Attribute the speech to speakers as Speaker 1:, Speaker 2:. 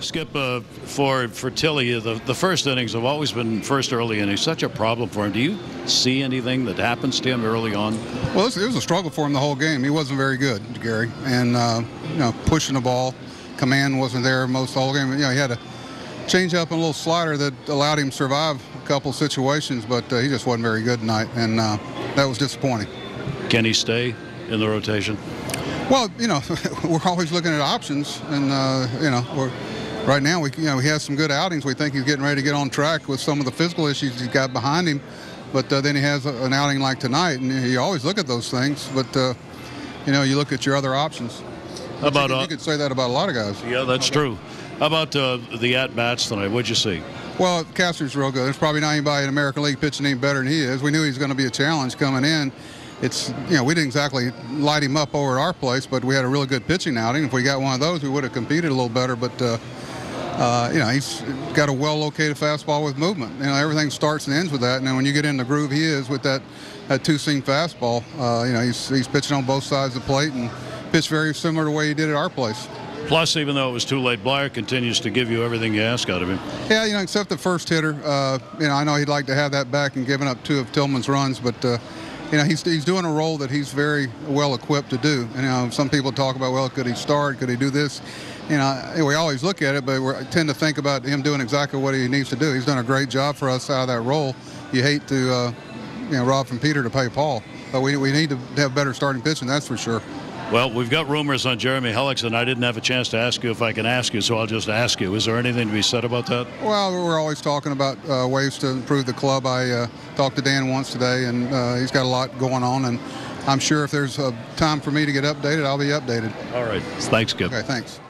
Speaker 1: Skip, for Tilly, the first innings have always been first early innings. Such a problem for him. Do you see anything that happens to him early on?
Speaker 2: Well, it was a struggle for him the whole game. He wasn't very good, Gary, and pushing the ball, command wasn't there most of the whole game. He had a change up and a little slider that allowed him to survive a couple situations, but he just wasn't very good tonight, and that was disappointing.
Speaker 1: Can he stay in the rotation?
Speaker 2: Well, we're always looking at options, and right now, we have some good outings. We think he's getting ready to get on track with some of the physical issues he's got behind him. But then he has an outing like tonight, and you always look at those things. But you look at your other options.
Speaker 1: How about
Speaker 2: you could say that about a lot of guys.
Speaker 1: Yeah, that's true. How about the at bats tonight? What'd you see?
Speaker 2: Well, Castor's real good. There's probably not anybody in the American League pitching any better than he is. We knew he was going to be a challenge coming in. It's we didn't exactly light him up over at our place, but we had a really good pitching outing. If we got one of those, we would have competed a little better. But he's got a well-located fastball with movement. Everything starts and ends with that. And then when you get in the groove he is with that two-seam fastball, he's pitching on both sides of the plate and pitched very similar to the way he did at our place.
Speaker 1: Plus, even though it was too late, Blyer continues to give you everything you ask out of him.
Speaker 2: Yeah, except the first hitter. I know he'd like to have that back and giving up 2 of Tillman's runs, but he's doing a role that he's very well equipped to do. Some people talk about, well, could he start? Could he do this? We always look at it, but we tend to think about him doing exactly what he needs to do. He's done a great job for us out of that role. You hate to, rob from Peter to pay Paul, but we need to have better starting pitching, that's for sure.
Speaker 1: Well, we've got rumors on Jeremy Hellickson. I didn't have a chance to ask you if I can ask you, so I'll just ask you. Is there anything to be said about that?
Speaker 2: Well, we're always talking about ways to improve the club. I talked to Dan once today, and he's got a lot going on, and I'm sure if there's a time for me to get updated, I'll be updated.
Speaker 1: All right. Thanks, Skip.
Speaker 2: Okay, thanks.